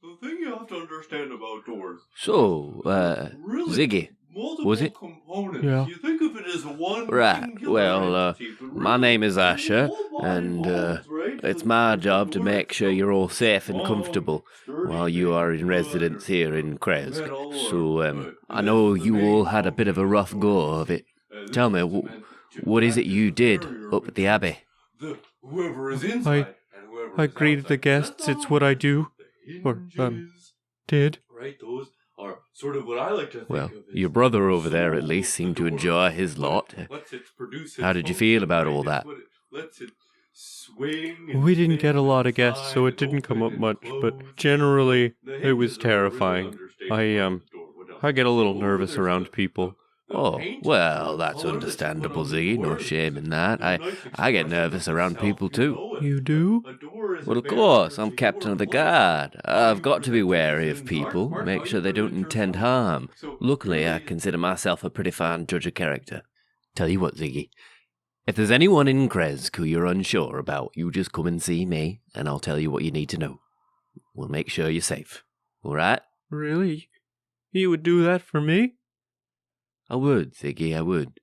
The thing you have to understand about doors. So, Ziggy, was it? Yeah. You think of it as one Right, well, my name is Asha, and it's my job to make sure you're all safe and comfortable while you are in residence here in Krezk. So, I know you all had a bit of a rough go of it. Tell me, what is it you did up at the Abbey? Whoever is inside. I greeted the guests, it's what I do. Or, did. Right, those are sort of what I like to think Well, of as your brother over there at least seemed to enjoy his lot. How did you feel about all that? We didn't get a lot of guests, so it didn't come up much, but generally, it was terrifying. I get a little nervous around people. Oh, well, that's understandable, Ziggy. No shame in that. I get nervous around people too. You do? Well, of course, I'm captain of the guard. I've got to be wary of people, make sure they don't intend harm. Luckily, I consider myself a pretty fine judge of character. Tell you what, Ziggy, if there's anyone in Krezk who you're unsure about, you just come and see me, and I'll tell you what you need to know. We'll make sure you're safe. All right? Really? You would do that for me? I would, Ziggy, I would.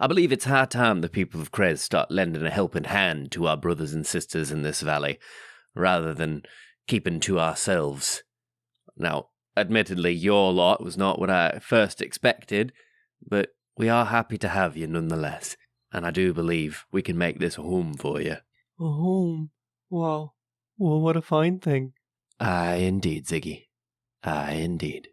I believe it's high time the people of Krezk start lending a helping hand to our brothers and sisters in this valley, rather than keeping to ourselves. Now, admittedly, your lot was not what I first expected, but we are happy to have you nonetheless, and I do believe we can make this a home for you. A home? Wow. Well, what a fine thing. Aye, indeed, Ziggy. Aye, indeed.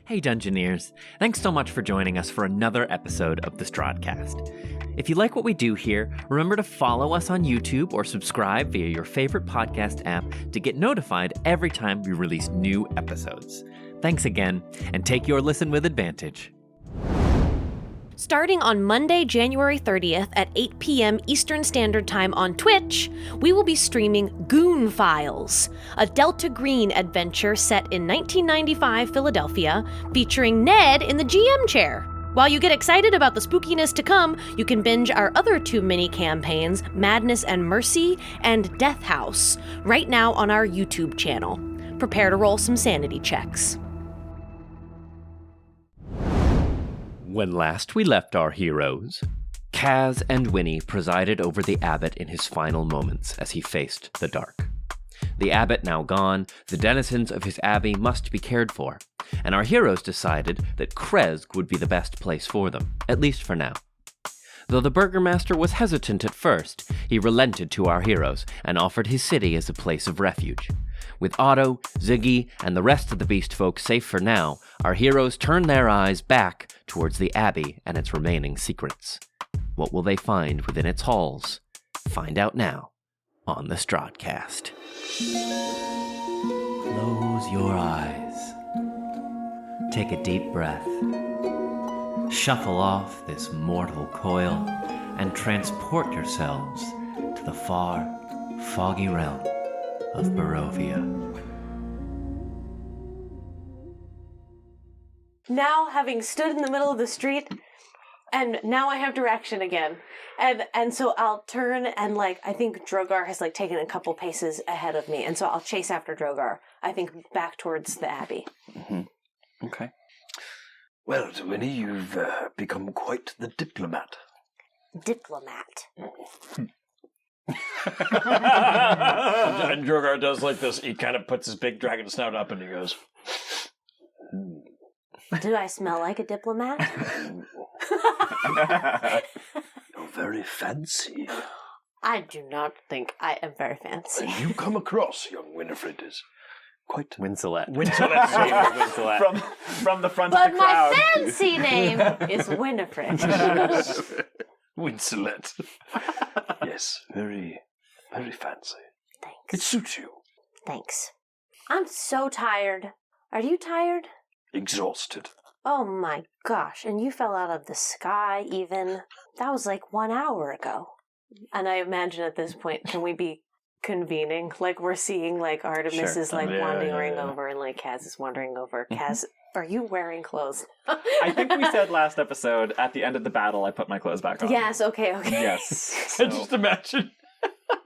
Hey Dungeoneers, thanks so much for joining us for another episode of the Strahdcast. If you like what we do here, remember to follow us on YouTube or subscribe via your favorite podcast app to get notified every time we release new episodes. Thanks again, and take your listen with advantage. Starting on Monday, January 30th at 8 p.m. Eastern Standard Time on Twitch, we will be streaming Goon Files, a Delta Green adventure set in 1995 Philadelphia, featuring Ned in the GM chair. While you get excited about the spookiness to come, you can binge our other two mini-campaigns, Madness and Mercy and Death House, right now on our YouTube channel. Prepare to roll some sanity checks. When last we left our heroes, Kaz and Winnie presided over the Abbott in his final moments as he faced the dark. The Abbott now gone, the denizens of his Abbey must be cared for, and our heroes decided that Krezk would be the best place for them, at least for now. Though the burgomaster was hesitant at first, he relented to our heroes and offered his city as a place of refuge. With Othro, Ziggy, and the rest of the beast folk safe for now, our heroes turn their eyes back towards the Abbey and its remaining secrets. What will they find within its halls? Find out now on the Strahdcast. Close your eyes. Take a deep breath. Shuffle off this mortal coil and transport yourselves to the far, foggy realm of Barovia. Now, having stood in the middle of the street, and now I have direction again. And so I'll turn and, I think Drogar has, taken a couple paces ahead of me. And so I'll chase after Drogar, I think, back towards the Abbey. Mm-hmm. Okay. Well, Winnie, you've become quite the diplomat. Diplomat. And Drogar does this. He kind of puts his big dragon snout up and he goes, Do I smell like a diplomat? You're very fancy. I do not think I am very fancy. And you come across, young Winifred, is quite Wincelette. Wincelette. From the front but of the crowd. My fancy name is Winifred. Wincelette. Yes, very, very fancy. Thanks. It suits you. Thanks. I'm so tired. Are you tired? Exhausted. Oh my gosh, and you fell out of the sky even. That was 1 hour ago. And I imagine at this point, can we be convening? We're seeing Artemis Sure. is wandering over and Kaz is wandering over. Kaz, are you wearing clothes? I think we said last episode, at the end of the battle, I put my clothes back on. Yes, okay. Yes. So. I just imagine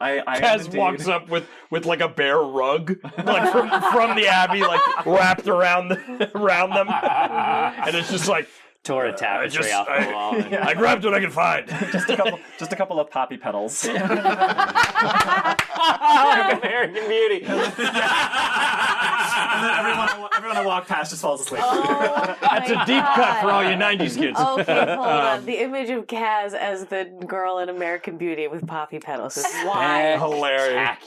I Kaz walks up with like a bear rug, like from the Abbey, like wrapped around them, and it's just like Tore a tapestry off the wall. I grabbed what I could find. just a couple of poppy petals. American Beauty. And then everyone I walk past just falls asleep. Oh, That's a deep cut for all you '90s kids. Okay, hold on. The image of Kaz as the girl in American Beauty with poppy petals is wild. Hilarious.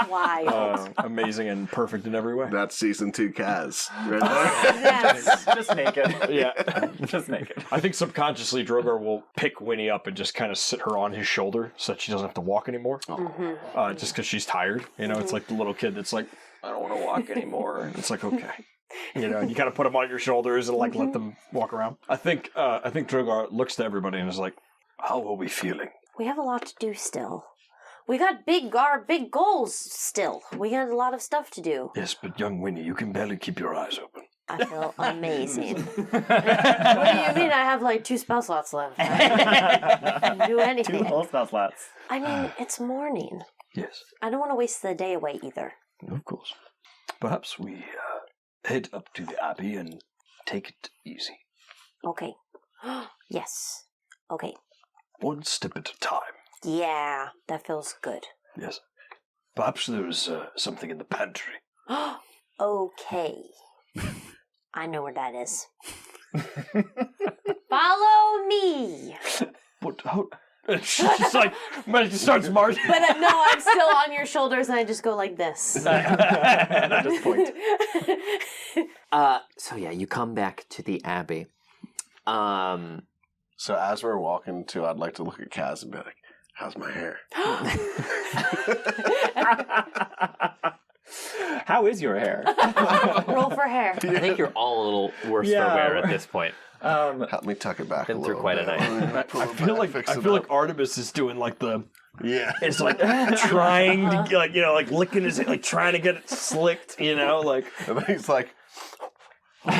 Wild. Amazing and perfect in every way. That's season 2 Kaz. Right there. Yes. Just naked. Yeah. Just naked. I think subconsciously Drogar will pick Winnie up and just kind of sit her on his shoulder so that she doesn't have to walk anymore. Just because she's tired. You know, it's like the little kid that's like, I don't want to walk anymore. And it's like, okay. You know, you kind of put them on your shoulders and like let them walk around. I think Drogar looks to everybody and is like, how are we feeling? We have a lot to do still. We got our big goals still. We got a lot of stuff to do. Yes, but young Winnie, you can barely keep your eyes open. I feel amazing. What do you mean I have like 2 spell slots left? I can do anything. 2 whole spell slots. I mean, it's morning. Yes. I don't want to waste the day away either. Of course. Perhaps we head up to the Abbey and take it easy. Okay. Yes. Okay. One step at a time. Yeah, that feels good. Yes. Perhaps there's something in the pantry. Okay. I know where that is. Follow me. But how? She's just like, when she starts marching. But no, I'm still on your shoulders, and I just go like this. And I just point. So yeah, you come back to the Abbey. So as we're walking to, I'd like to look at Kaz and be like, how's my hair? How is your hair? Roll for hair. I think you're all a little worse for wear at this point. Help me tuck it back Been a through little quite a bit. night. Pull I it feel back, like fix I it feel up. like Artemis is doing like the. Yeah. It's like trying to get, like, you know, like licking his, like trying to get it slicked, you know, like. And then he's like, does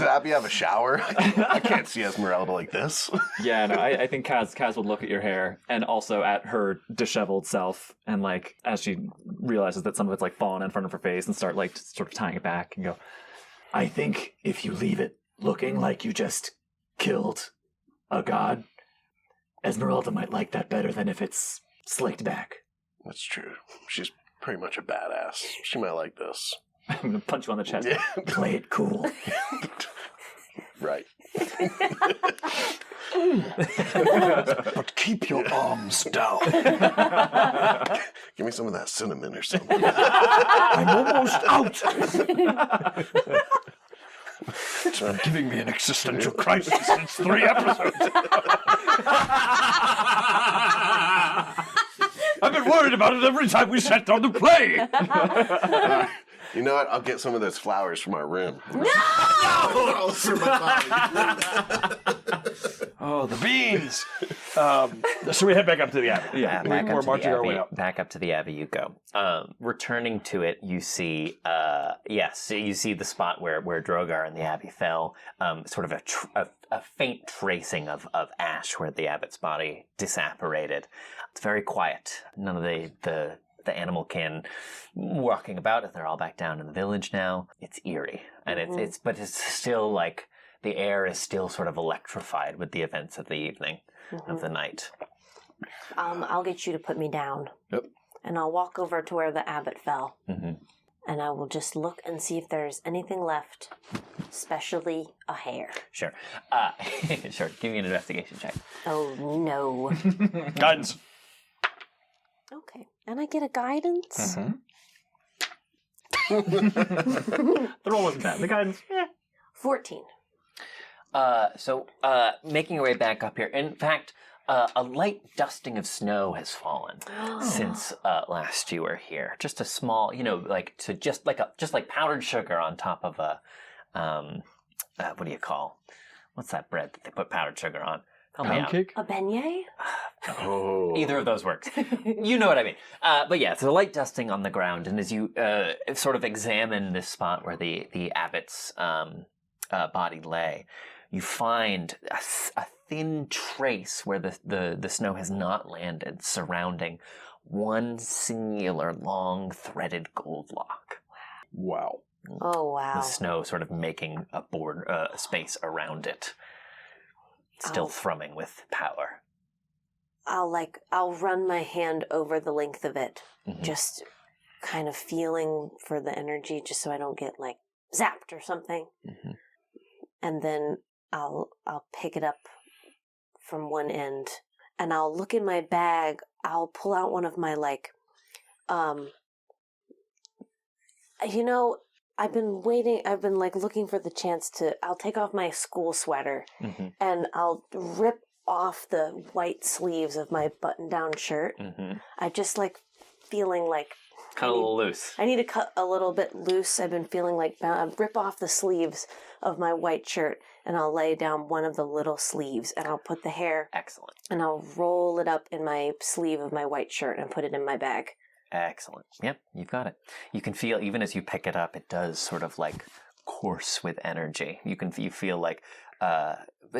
Abbey have a shower? I can't see Esmeralda like this. Yeah, no, I think Kaz would look at your hair and also at her disheveled self, and like as she realizes that some of it's like fallen in front of her face, and start like sort of tying it back and go, I think if you leave it looking like you just killed a god, Esmeralda might like that better than if it's slicked back. That's true. She's pretty much a badass. She might like this. I'm gonna punch you on the chest. Yeah. Play it cool. Right. But keep your arms down. Give me some of that cinnamon or something. I'm almost out. It's been giving me an existential crisis since 3 episodes. I've been worried about it every time we sat down to play. You know what? I'll get some of those flowers for my room. No! For my body. Oh, the beans. So we head back up to the Abbey. Yeah, back We're up to marching the our way Abbey. up. Back up to the Abbey you go. Returning to it, you see, you see the spot where Drogar and the Abbey fell. Sort of a faint tracing of ash where the Abbot's body disapparated. It's very quiet. None of the animal kin walking about it. They're all back down in the village now. It's eerie, and it's still like the air is still sort of electrified with the events of the evening, of the night. I'll get you to put me down. Yep. And I'll walk over to where the abbot fell. Mm-hmm. And I will just look and see if there's anything left, especially a hair. Sure. Sure. Give me an investigation check. Oh, no. Guidance. Okay. And I get a guidance? The roll wasn't bad. The guidance, 14. So, making your way back up here. In fact, a light dusting of snow has fallen since last you were here. Just a small, just like powdered sugar on top of a, what do you call? What's that bread that they put powdered sugar on? Help me out. Pound cake? A beignet? Oh. Either of those works. You know what I mean. But yeah, it's a light dusting on the ground, and as you sort of examine this spot where the abbot's body lay, you find a thin trace where the snow has not landed, surrounding one singular long threaded gold lock. Wow. Oh, wow. The snow sort of making a space around it, still thrumming with power. I'll run my hand over the length of it, Mm-hmm. just kind of feeling for the energy, just so I don't get like zapped or something. Mm-hmm. And then I'll pick it up from one end, and I'll look in my bag. I'll pull out one of my I've been looking for the chance I'll take off my school sweater, Mm-hmm. and I'll rip off the white sleeves of my button-down shirt. Mm-hmm. I just feeling like Kind of a little loose. I need to cut a little bit loose. I've been feeling like rip off the sleeves of my white shirt, and I'll lay down one of the little sleeves, and I'll put the hair. Excellent. And I'll roll it up in my sleeve of my white shirt and put it in my bag. Excellent. Yep, you've got it. You can feel, even as you pick it up, it does sort of course with energy. You feel like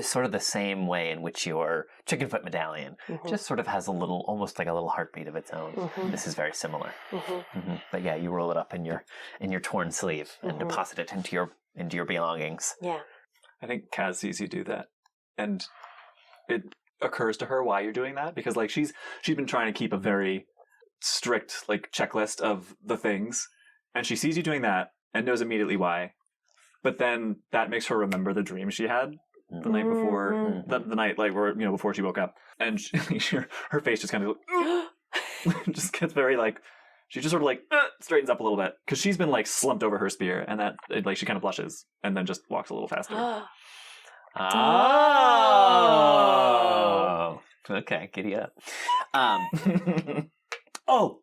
sort of the same way in which your chickenfoot medallion just sort of has almost like a little heartbeat of its own. Mm-hmm. This is very similar. Mm-hmm. Mm-hmm. But yeah, you roll it up in your torn sleeve and deposit it into your belongings. Yeah. I think Kaz sees you do that, and it occurs to her why you're doing that, because she's been trying to keep a very strict checklist of the things, and she sees you doing that and knows immediately why. But then that makes her remember the dream she had the night before, the night where before she woke up, and her face just kind of just gets very she just sort of straightens up a little bit, because she's been slumped over her spear, and that she kind of blushes and then just walks a little faster. Oh, okay, giddy up. Oh,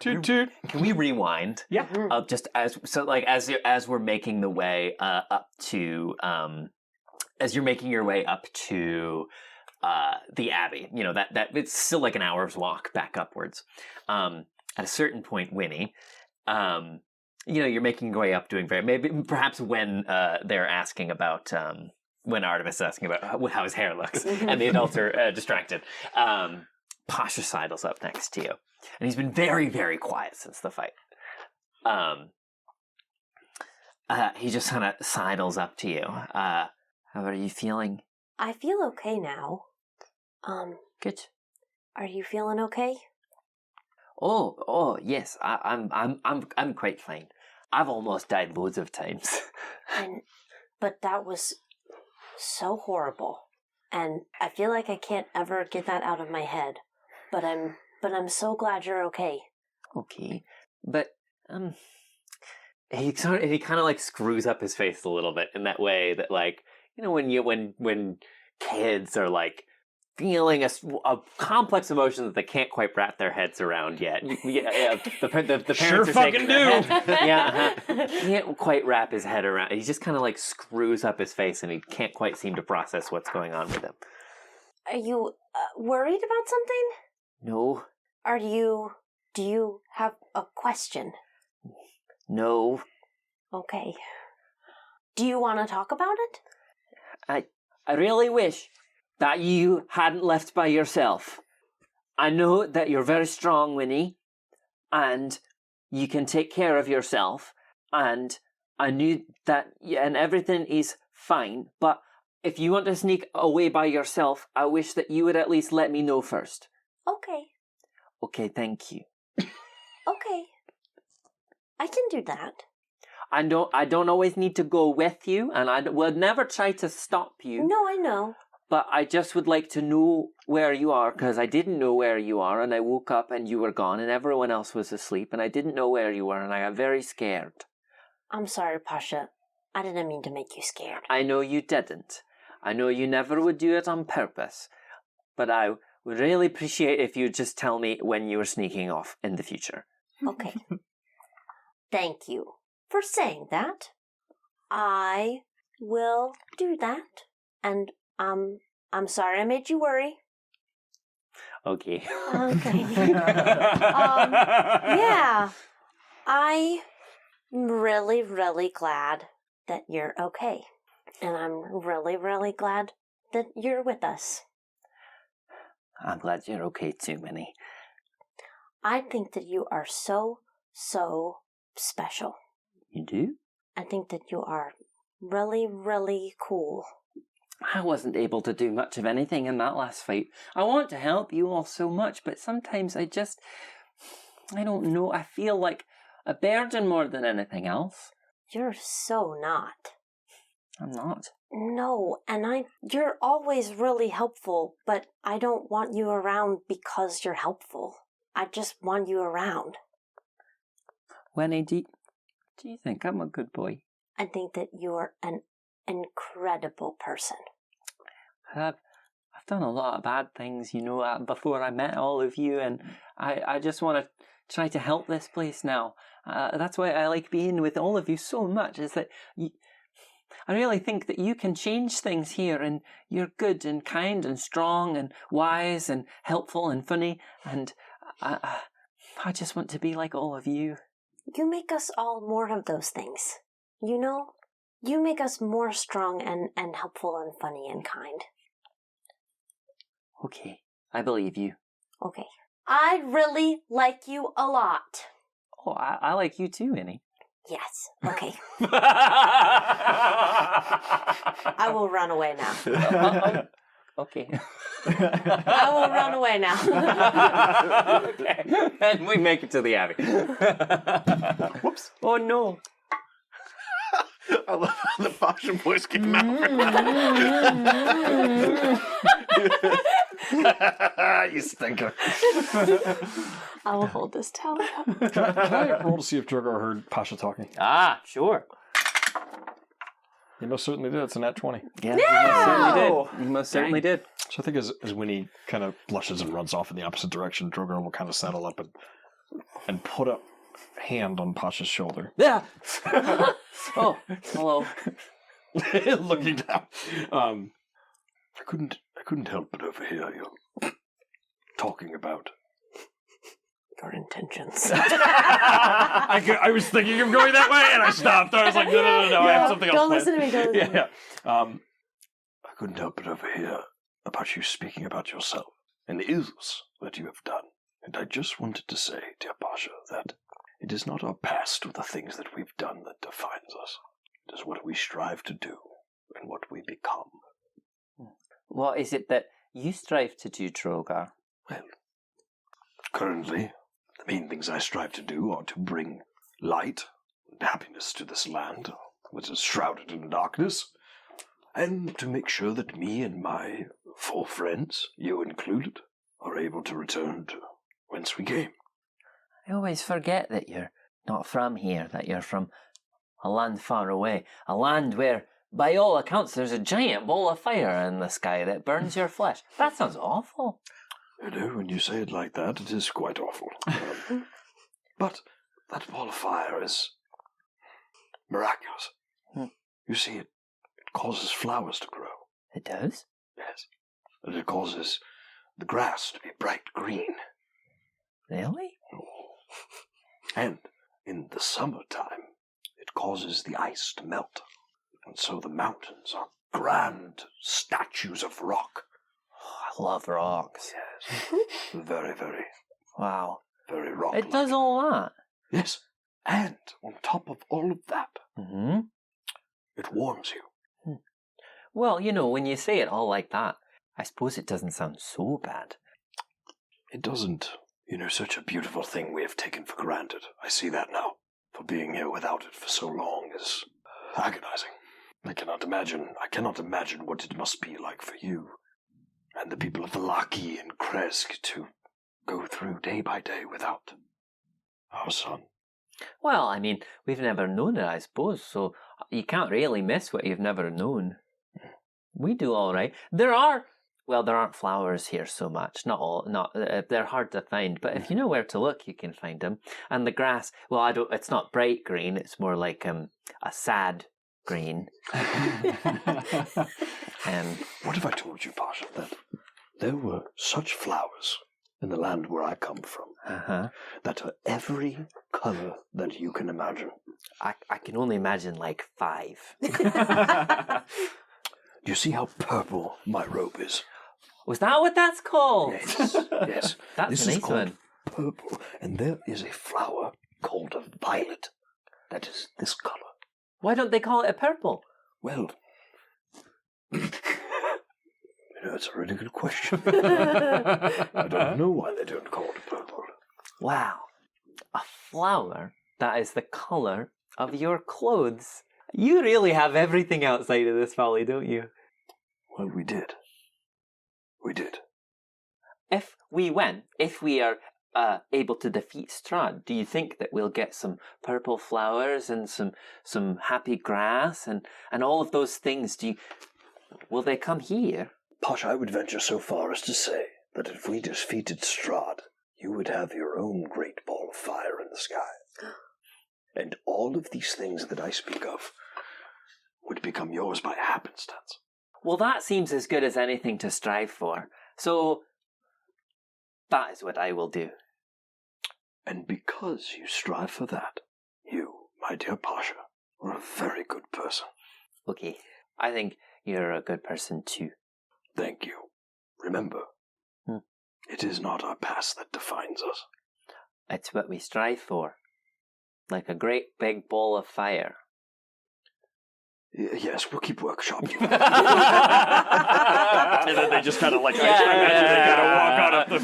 Toot toot. can we rewind? Yeah. Just as we're making the way up to as you're making your way up to the Abbey, that it's still an hour's walk back upwards. At a certain point, Winnie, you're making your way up, doing perhaps when they're asking about when Artemis is asking about how his hair looks, and the adults are distracted. Pasha sidles up next to you, and he's been very, very quiet since the fight. He just kind of sidles up to you. How are you feeling? I feel okay now. Good. Are you feeling okay? Oh, yes. I'm quite fine. I've almost died loads of times. But that was so horrible, and I feel like I can't ever get that out of my head. But I'm so glad you're okay. Okay, but he kind of screws up his face a little bit in that way that when kids are feeling a complex emotion that they can't quite wrap their heads around yet. The parents Sure are fucking shaking do. their head. He can't quite wrap his head around. He just kind of screws up his face, and he can't quite seem to process what's going on with him. Are you worried about something? No. Do you have a question? No. Okay. Do you want to talk about it? I really wish that you hadn't left by yourself. I know that you're very strong, Winnie, and you can take care of yourself, and I knew that, and everything is fine, but if you want to sneak away by yourself, I wish that you would at least let me know first. Okay. Okay, thank you. Okay. I can do that. I don't always need to go with you, and I would never try to stop you. No, I know. But I just would like to know where you are, because I didn't know where you are, and I woke up and you were gone, and everyone else was asleep, and I didn't know where you were, and I got very scared. I'm sorry, Pasha. I didn't mean to make you scared. I know you didn't. I know you never would do it on purpose. But I would really appreciate if you'd just tell me when you were sneaking off in the future. Okay. Thank you for saying that. I will do that. And I'm sorry I made you worry. Okay. Okay. Yeah. I'm really, really glad that you're okay. And I'm really, really glad that you're with us. I'm glad you're okay too, Winnie. I think that you are so, so special. You do? I think that you are really, really cool. I wasn't able to do much of anything in that last fight. I want to help you all so much, but sometimes I don't know, I feel like a burden more than anything else. You're so not. I'm not. No, and you're always really helpful, but I don't want you around because you're helpful. I just want you around. Winnie, do you think I'm a good boy? I think that you're an incredible person. I've done a lot of bad things, before I met all of you, and I just want to try to help this place now. That's why I like being with all of you so much, is that I really think that you can change things here, and you're good and kind and strong and wise and helpful and funny, and I just want to be like all of you. You make us all more of those things. You make us more strong and helpful and funny and kind. Okay, I believe you. Okay. I really like you a lot. Oh, I like you too, Winnie. Yes, okay. I will run away now. Okay. I will run away now. Okay. And we make it to the Abbey. Whoops. Oh no. I love how the Pasha voice came out. You stinker. I will hold this towel up. Can I roll to see if Drogar heard Pasha talking? Ah, sure. He most certainly did. It's a nat 20. Yeah, you most certainly did. So I think as Winnie kind of blushes and runs off in the opposite direction, Drogar will kind of settle up and put a hand on Pasha's shoulder. Yeah. Oh, hello. Looking down. I couldn't help but overhear you talking about your intentions. I was thinking of going that way, and I stopped. I was like, no, I have something else. Don't listen to me. Don't listen to me. I couldn't help but overhear about you speaking about yourself and the ills that you have done. And I just wanted to say, dear Pasha, that it is not our past or the things that we've done that defines us. It is what we strive to do and what we become. What is it that you strive to do, Drogar? Well, currently, the main things I strive to do are to bring light and happiness to this land, which is shrouded in darkness, and to make sure that me and my 4 friends, you included, are able to return to whence we came. I always forget that you're not from here, that you're from a land far away, a land where, by all accounts, there's a giant ball of fire in the sky that burns your flesh. That sounds awful. You know, when you say it like that, it is quite awful. But that ball of fire is miraculous. You see, it causes flowers to grow. It does? Yes. And it causes the grass to be bright green. Really? And in the summertime, it causes the ice to melt. And so the mountains are grand statues of rock. Oh, I love rocks. Yes. Very, very, wow. Very rock. It does all that? Yes. And on top of all of that, it warms you. Well, when you say it all like that, I suppose it doesn't sound so bad. It doesn't. Such a beautiful thing we have taken for granted. I see that now. For being here without it for so long is agonizing. I cannot imagine what it must be like for you and the people of Vallaki and Krezk to go through day by day without our son. Well, I mean, we've never known it, I suppose, so you can't really miss what you've never known. We do all right. There aren't flowers here so much. They're hard to find, but if you know where to look, you can find them. And the grass, it's not bright green, it's more like a sad green. What if I told you, Pasha, that there were such flowers in the land where I come from, that are every color that you can imagine. I can only imagine like 5. Do you see how purple my robe is? Was that what that's called? Yes, yes. That's This a is nice called one. purple, and there is a flower called a violet that is this color. Why don't they call it a purple? Well, it's a really good question. I don't know why they don't call it purple. Wow. A flower that is the color of your clothes. You really have everything outside of this valley, don't you? Well, we did. We did. If we are able to defeat Strahd, do you think that we'll get some purple flowers and some happy grass and all of those things? Will they come here? Pasha, I would venture so far as to say that if we defeated Strahd, you would have your own great ball of fire in the sky. And all of these things that I speak of would become yours by happenstance. Well, that seems as good as anything to strive for. So, that is what I will do. And because you strive for that, you, my dear Pasha, are a very good person. Okay, I think you're a good person too. Thank you. Remember, it is not our past that defines us. It's what we strive for. Like a great big ball of fire. Yes, we'll keep workshopping. And then they just kind of like, I imagine they kind of walk on up the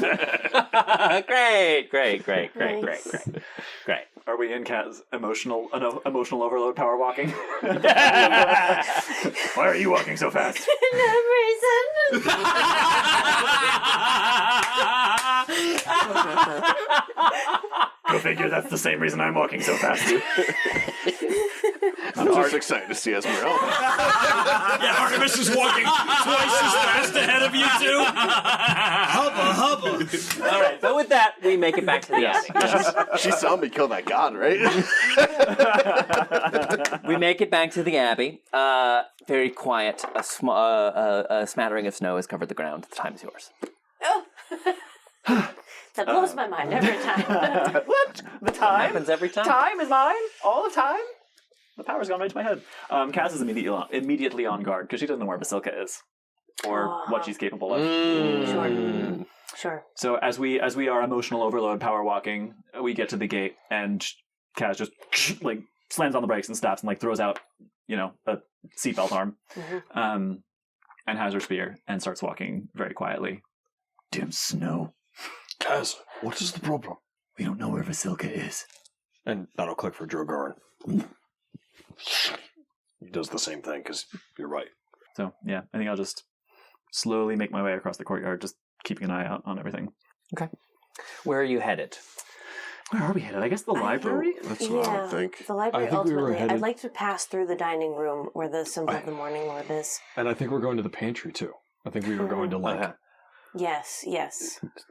Great. Are we in Kat's emotional overload power walking? Why are you walking so fast? No reason. Go figure, that's the same reason I'm walking so fast. I'm just excited to see Esmeralda. Yeah, Artemis is walking twice as fast ahead of you two. Hubba. All right, so with that, we make it back to the Abbey. She saw me kill that god, right? We make it back to the Abbey. Very quiet. A smattering of snow has covered the ground. The time is yours. Oh. That blows my mind every time. What? The time? Happens every time. Time is mine? All the time? The power's gone right to my head. Kaz is immediately on guard because she doesn't know where Basilka is or what she's capable of. Sure. So as we are emotional overload power walking, we get to the gate and Kaz just like slams on the brakes and stops and like throws out, a seatbelt arm, and has her spear and starts walking very quietly. Dim snow. Kaz, what is the problem? We don't know where Vasilka is. And that'll click for Drogar. He does the same thing, because you're right. So, yeah, I think I'll just slowly make my way across the courtyard, just keeping an eye out on everything. Okay. Where are you headed? Where are we headed? I guess the library? That's what I think. The library I think we were ultimately. headed- I'd like to pass through the dining room where the symbol of the Morning Lord is. And I think we're going to the pantry, too. I think we were going to, like... Yes.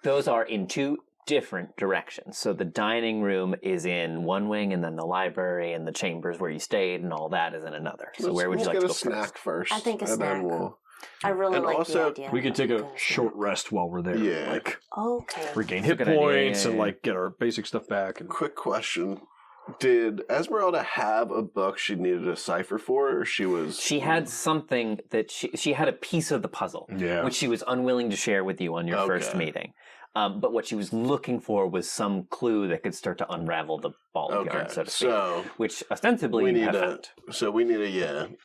Those are in two different directions. So the dining room is in one wing, and then the library and the chambers where you stayed and all that is in another. So where would you like to go Let's get a snack first? I think a and then snack. I really and like also, the idea. We could take a of short rest while we're there. Yeah. Like, Okay. regain hit good idea, points yeah. and, like, get our basic stuff back. And... Quick question. Did Esmeralda have a book she needed a cipher for, or she was... She had something that she had a piece of the puzzle, which she was unwilling to share with you on your first meeting. But what she was looking for was some clue that could start to unravel the ball of yarn, so to speak. So which ostensibly we you need have found. So we need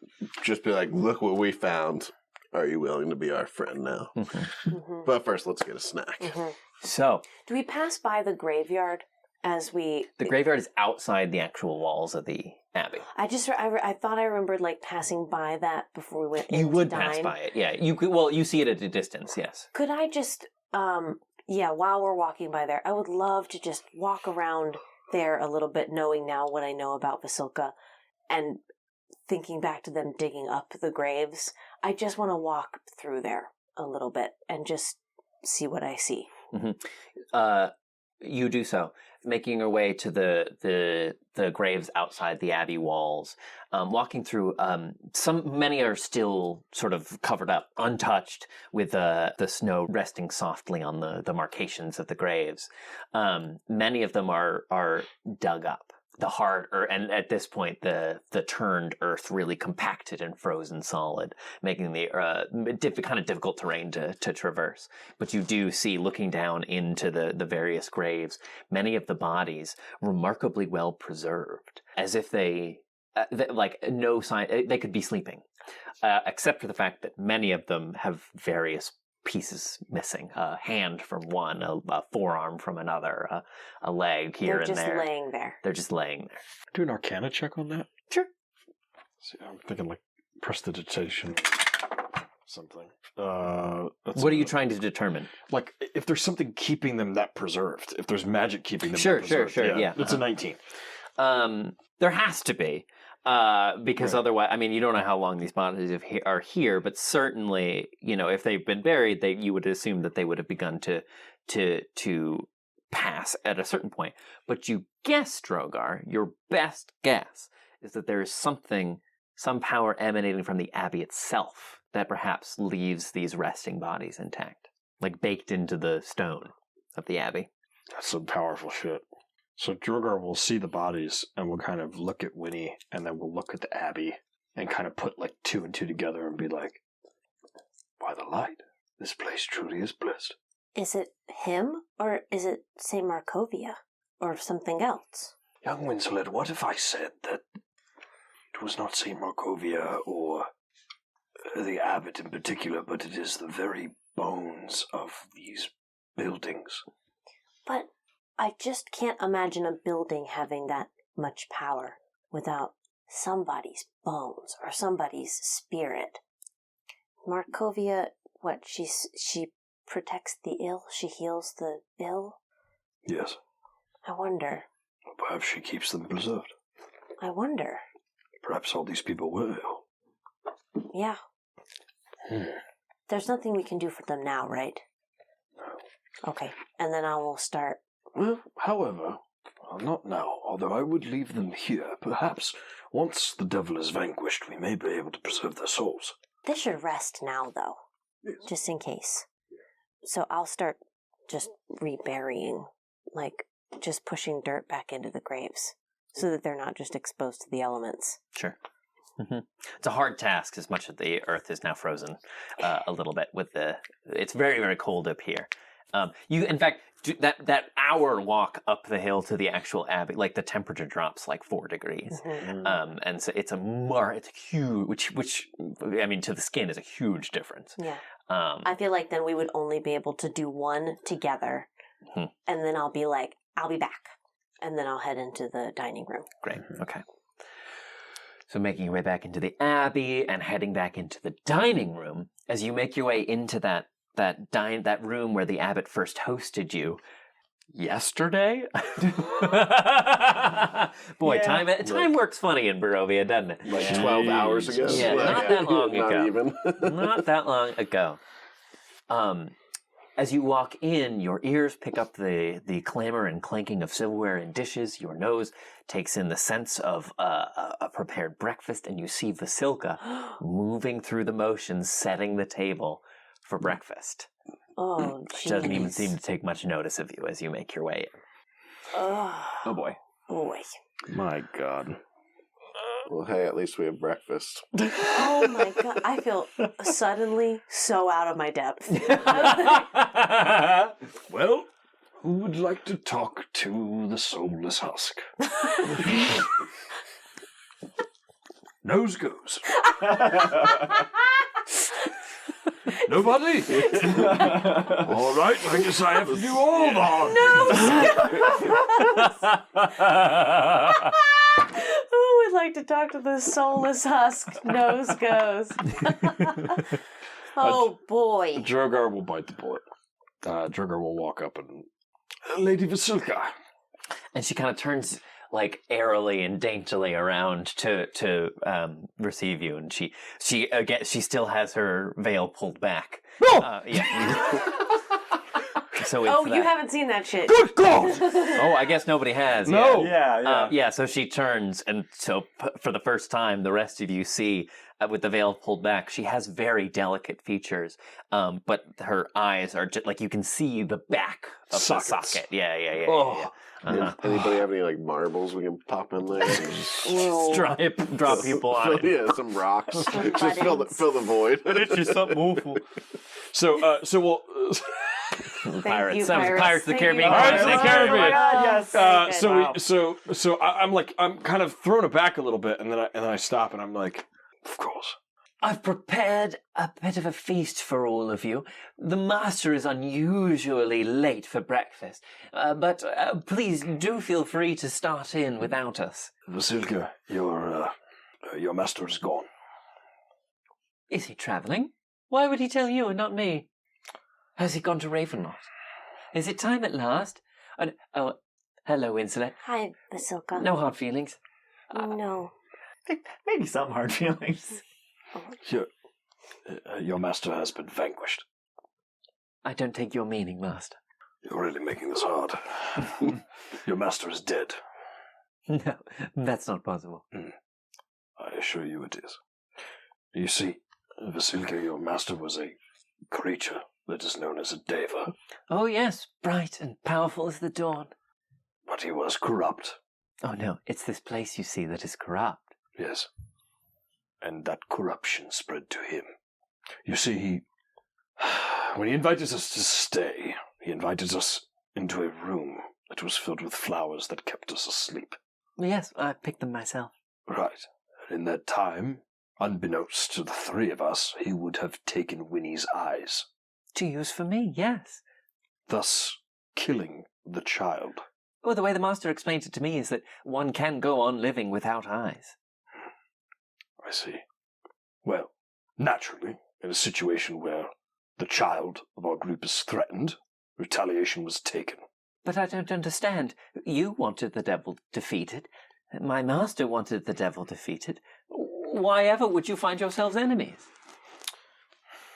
just be like, look what we found. Are you willing to be our friend now? Mm-hmm. But first, let's get a snack. Mm-hmm. So, do we pass by the graveyard as we... The graveyard is outside the actual walls of the Abbey. I thought I remembered, like, passing by that before we went in You would to pass dine. by it, yeah. You could. Well, you see it at a distance, yes. Could I just, while we're walking by there, I would love to just walk around there a little bit, knowing now what I know about Vasilka, and thinking back to them digging up the graves. I just want to walk through there a little bit and just see what I see. Mm-hmm. You do so, making your way to the graves outside the Abbey walls. Walking through, many are still sort of covered up, untouched, with the snow resting softly on the marcations of the graves. Many of them are dug up. The hard earth, and at this point, the turned earth really compacted and frozen solid, making the kind of difficult terrain to traverse. But you do see, looking down into the various graves, many of the bodies remarkably well preserved, as if they like no sign. They could be sleeping, except for the fact that many of them have various pieces missing, a hand from one, a forearm from another, a leg here and there. They're just laying there. They're just laying there. Do an Arcana check on that. Sure. See, I'm thinking like prestidigitation, something. What are you trying to determine? Like if there's something keeping them that preserved, if there's magic keeping them. Sure, that preserved. sure. Yeah. It's a 19. There has to be. Because otherwise, I mean, you don't know how long these bodies are here, but certainly, if they've been buried, you would assume that they would have begun to pass at a certain point. But you guess, Drogar, your best guess is that there is some power emanating from the Abbey itself that perhaps leaves these resting bodies intact, like baked into the stone of the Abbey. That's some powerful shit. So Drogar will see the bodies and will kind of look at Winnie, and then we'll look at the Abbey and kind of put like 2 and 2 together and be like, by the light, this place truly is blessed. Is it him, or is it St. Markovia, or something else? Young Winselet, what if I said that it was not St. Markovia or the Abbot in particular, but it is the very bones of these buildings? But I just can't imagine a building having that much power without somebody's bones or somebody's spirit. Markovia, what, she protects the ill? She heals the ill? Yes. I wonder. Perhaps she keeps them preserved. I wonder. Perhaps all these people were ill. Yeah. There's nothing we can do for them now, right? No. Okay, and then I will start. Well, however, not now, although I would leave them here. Perhaps once the devil is vanquished, we may be able to preserve their souls. They should rest now, though, just in case. So I'll start just reburying, like just pushing dirt back into the graves so that they're not just exposed to the elements. Sure. Mm-hmm. It's a hard task, as much as the earth is now frozen a little bit. It's very, very cold up here. In fact, that hour walk up the hill to the actual Abbey, like the temperature drops like 4 degrees, and so it's it's huge, which I mean to the skin is a huge difference. Yeah, I feel like then we would only be able to do one together, and then I'll be like, I'll be back, and then I'll head into the dining room. Great. Okay. So making your way back into the Abbey and heading back into the dining room, as you make your way into that room where the Abbot first hosted you yesterday. Boy, Yeah. time works funny in Barovia, doesn't it? Like 12 hours ago? Yeah, not that long ago. Not even. Not that long ago. As you walk in, your ears pick up the clamor and clanking of silverware and dishes. Your nose takes in the sense of a prepared breakfast, and you see Vasilka moving through the motions, setting the table for breakfast. Oh, She doesn't even seem to take much notice of you as you make your way in. Oh boy. Boy. My God. Well, hey, at least we have breakfast. Oh my God. I feel suddenly so out of my depth. Well, who would like to talk to the soulless husk? Nose goes. Nobody? All right, I guess I have to do all the hard. Who would like to talk to the soulless husk? Nose goes. Oh boy. Drogar will bite the bullet. Drogar will walk up and... Lady Vasilka. And she kind of turns like airily and daintily around to receive you, and she still has her veil pulled back. Yeah. So it's Oh, you haven't seen that shit. Good God! Oh, I guess nobody has. No. Yeah. Yeah. So she turns, and so for the first time, the rest of you see, with the veil pulled back, she has very delicate features, but her eyes are just like you can see the back of Sockets. the socket. Yeah. Oh. Anybody have any like marbles we can pop in there? Drop people on it. Yeah, some rocks. Just fill the void. It's just something awful. So we'll. Pirates. That was Pirates of the Caribbean. Pirates of the Caribbean. Oh my God, yes. I'm kind of thrown aback a little bit, and then I stop, and I'm like, of course. I've prepared a bit of a feast for all of you. The master is unusually late for breakfast, but please do feel free to start in without us. Vasilka, your master is gone. Is he travelling? Why would he tell you and not me? Has he gone to Ravenloft? Is it time at last? Oh, hello, Insolent. Hi, Vasilka. No hard feelings. No. Maybe some hard feelings. Your master has been vanquished. I don't take your meaning, master. You're really making this hard. Your master is dead. No, that's not possible. I assure you it is. You see, Vasilka, your master was a creature that is known as a deva. Oh, yes, bright and powerful as the dawn. But he was corrupt. Oh, no, it's this place you see that is corrupt. Yes. And that corruption spread to him. You see, when he invited us to stay, he invited us into a room that was filled with flowers that kept us asleep. Yes, I picked them myself. Right. And in that time, unbeknownst to the three of us, he would have taken Winnie's eyes. To use for me, yes. Thus, killing the child. Well, the way the master explained it to me is that one can go on living without eyes. I see. Well, naturally, in a situation where the child of our group is threatened, retaliation was taken. But I don't understand. You wanted the devil defeated. My master wanted the devil defeated. Why ever would you find yourselves enemies?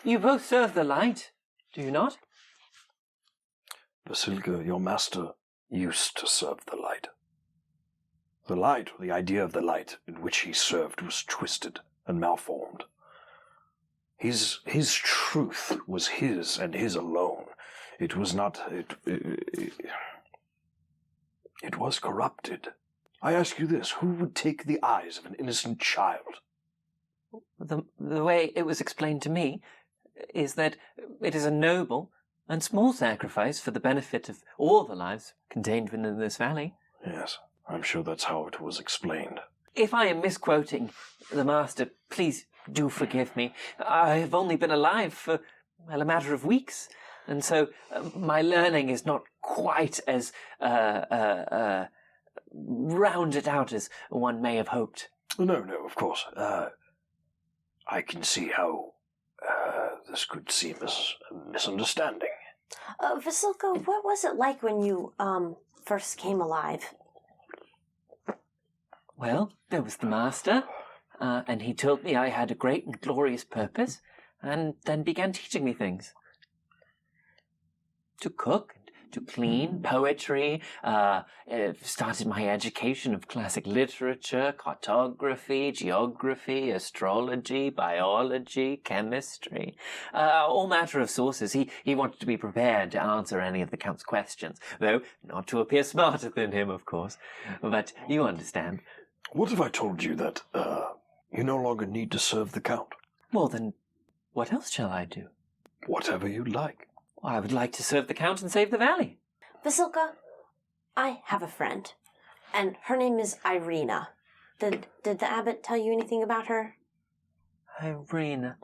You both serve the light, do you not? Vasilka, your master used to serve the light. The light, or the idea of the light in which he served, was twisted and malformed. His truth was his and his alone. It was not... It was corrupted. I ask you this, who would take the eyes of an innocent child? The way it was explained to me is that it is a noble and small sacrifice for the benefit of all the lives contained within this valley. Yes, I'm sure that's how it was explained. If I am misquoting the master, please do forgive me. I have only been alive for, well, a matter of weeks, and so my learning is not quite as rounded out as one may have hoped. No, of course. I can see how this could seem as a misunderstanding. Vasilka, what was it like when you first came alive? Well, there was the master, and he told me I had a great and glorious purpose, and then began teaching me things. To cook, to clean, poetry, started my education of classic literature, cartography, geography, astrology, biology, chemistry, all matter of sources. He wanted to be prepared to answer any of the Count's questions, though not to appear smarter than him, of course. But you understand. What if I told you that you no longer need to serve the Count? Well, then, what else shall I do? Whatever you like. I would like to serve the Count and save the valley. Vasilka, I have a friend, and her name is Irina. Did the abbot tell you anything about her? Irina.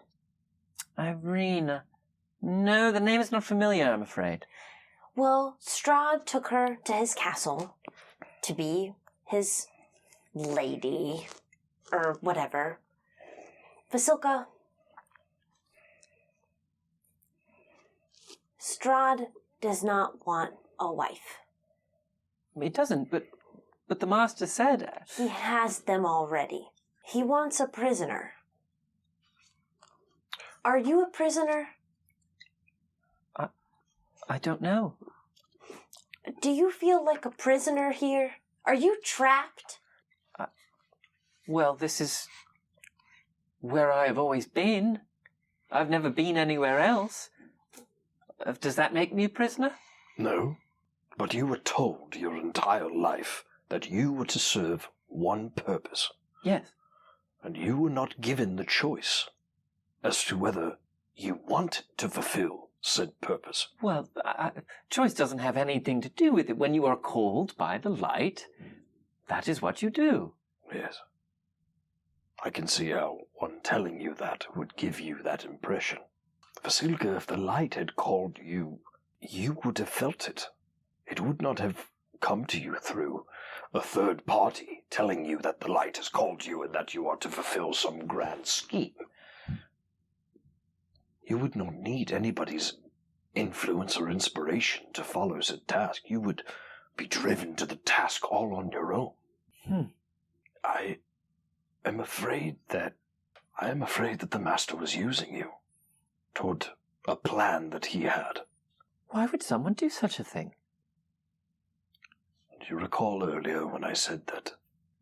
No, the name is not familiar, I'm afraid. Well, Strahd took her to his castle to be his lady, or whatever. Vasilka, Strahd does not want a wife. He doesn't, but the master said... He has them already. He wants a prisoner. Are you a prisoner? I don't know. Do you feel like a prisoner here? Are you trapped? Well, this is where I have always been. I've never been anywhere else. Does that make me a prisoner? No, but you were told your entire life that you were to serve one purpose. Yes. And you were not given the choice as to whether you wanted to fulfill said purpose. Well, choice doesn't have anything to do with it. When you are called by the light, that is what you do. Yes. I can see how one telling you that would give you that impression. Vasilka, if the light had called you, you would have felt it. It would not have come to you through a third party telling you that the light has called you and that you are to fulfill some grand scheme. You would not need anybody's influence or inspiration to follow said task. You would be driven to the task all on your own. I am afraid that the Master was using you toward a plan that he had. Why would someone do such a thing? Do you recall earlier when I said that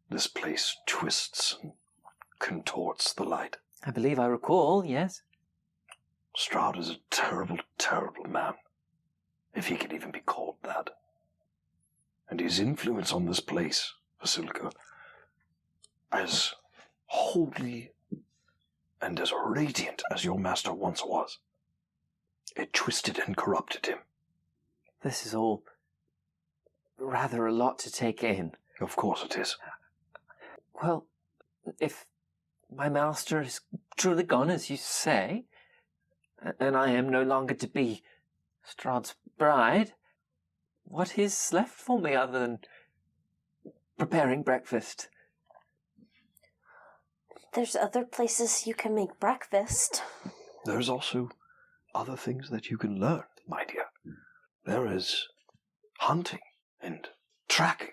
this place twists and contorts the light? I believe I recall, yes. Strahd is a terrible, terrible man, if he can even be called that. And his influence on this place, Vasilka, as holy and as radiant as your master once was, it twisted and corrupted him. This is all rather a lot to take in. Of course it is. Well, if my master is truly gone, as you say, and I am no longer to be Strahd's bride, what is left for me other than preparing breakfast? There's other places you can make breakfast. There's also other things that you can learn, my dear. There is hunting and tracking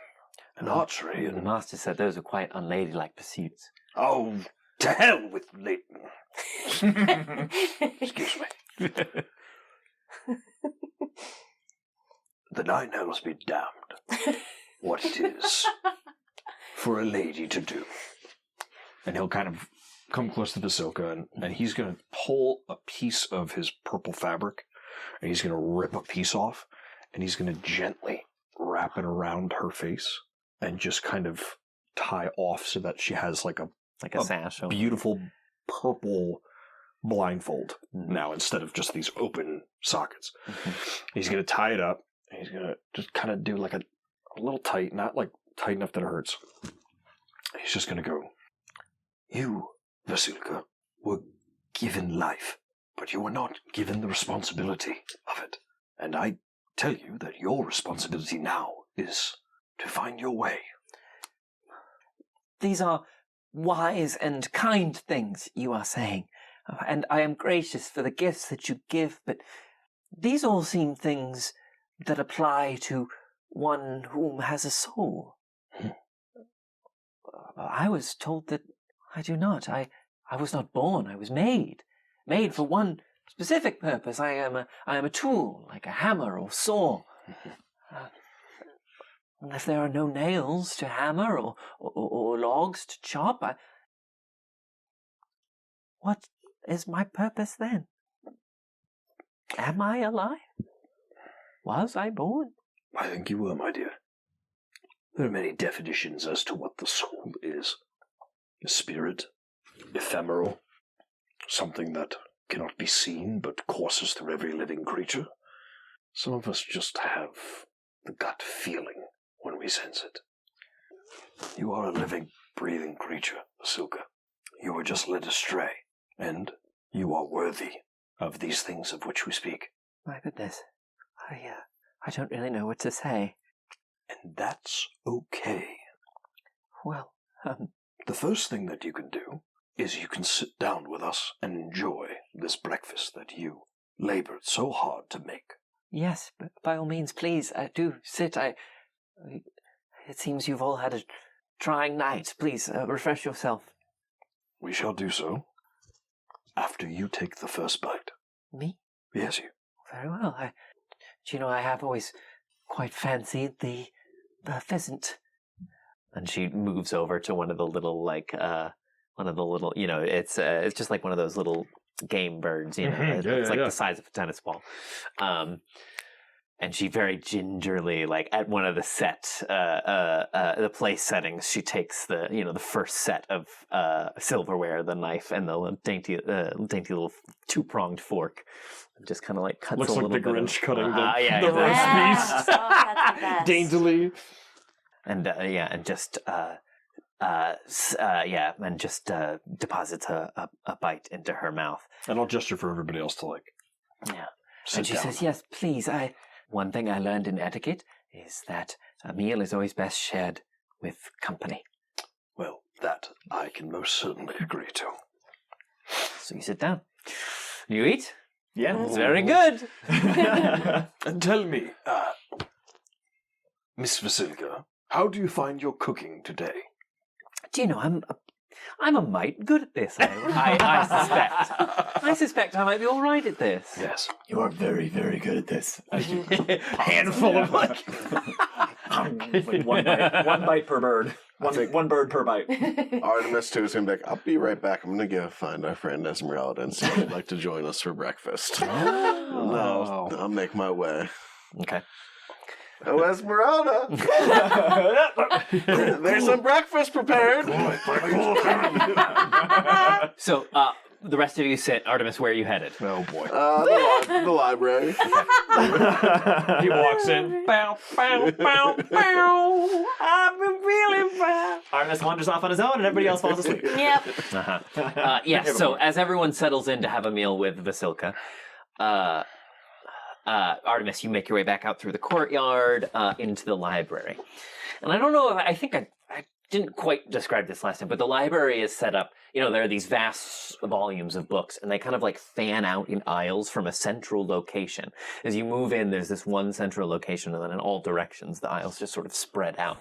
and archery and... The master said those are quite unladylike pursuits. Oh, to hell with Leighton. Excuse me. The Nine Hells be damned what it is for a lady to do. And he'll kind of come close to Vasilka, and he's going to pull a piece of his purple fabric, and he's going to rip a piece off, and he's going to gently wrap it around her face, and just kind of tie off so that she has like a sash, beautiful purple blindfold now, instead of just these open sockets. He's going to tie it up, and he's going to just kind of do like a little tight, not like tight enough that it hurts. He's just going to go, "You, Vasilka, were given life, but you were not given the responsibility of it. And I tell you that your responsibility now is to find your way." These are wise and kind things you are saying, and I am gracious for the gifts that you give, but these all seem things that apply to one whom has a soul. I was told that I do not. I was not born. I was made for one specific purpose. I am a tool, like a hammer or saw. And if there are no nails to hammer or logs to chop, what is my purpose then? Am I alive? Was I born? I think you were, my dear. There are many definitions as to what the soul is. A spirit, ephemeral, something that cannot be seen but courses through every living creature. Some of us just have the gut feeling when we sense it. You are a living, breathing creature, Vasilka. You were just led astray, and you are worthy of these things of which we speak. My goodness, I don't really know what to say. And that's okay. Well, the first thing that you can do is you can sit down with us and enjoy this breakfast that you labored so hard to make. Yes, but by all means, please, do sit. It seems you've all had a trying night. Please, refresh yourself. We shall do so after you take the first bite. Me? Yes, you. Very well. Do you know, I have always quite fancied the pheasant. And she moves over to one of the little, you know, it's just like one of those little game birds, you know. It's like the size of a tennis ball. And she very gingerly, like at one of the the place settings, she takes the first set of silverware, the knife, and the dainty little 2-pronged fork, and just kind of like cuts Looks a like little the bit. Grinch cutting the Exactly. roast beast. That's the best. Daintily. And just deposits a bite into her mouth. And I'll gesture for everybody else to like. Yeah. Sit And she down. says, "Yes, please. One thing I learned in etiquette is that a meal is always best shared with company." Well, that I can most certainly agree to. So you sit down. You eat? Yeah. It's very good. And tell me, Miss Vasilka, how do you find your cooking today? Do you know, I'm a mite good at this, I suspect. I suspect I might be all right at this. Yes. You are very, very good at this. Handful of like... Like one bite per bird. One bird per bite. Artemis too is gonna be like, I'll be right back. I'm gonna go find our friend Esmeralda and see if she'd like to join us for breakfast. No, I'll make my way. Okay. Oh, Esmeralda! There's some breakfast prepared. So, the rest of you sit. Artemis, where are you headed? Oh boy. The library. He walks in. Bow, bow, bow, bow. I've been feeling bad. Artemis wanders off on his own, and everybody else falls asleep. Yep. Yes, so as everyone settles in to have a meal with Vasilka, Artemis, you make your way back out through the courtyard into the library. And I don't know, I think I didn't quite describe this last time, but the library is set up, there are these vast volumes of books, and they kind of like fan out in aisles from a central location. As you move in, there's this one central location, and then in all directions, the aisles just sort of spread out.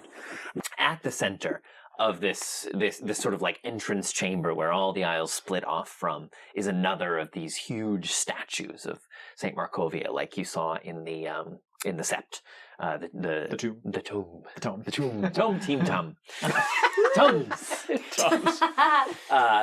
At the center of this sort of like entrance chamber where all the aisles split off from is another of these huge statues of Saint Markovia, like you saw in the sept. The tomb. Team Tom. Tums.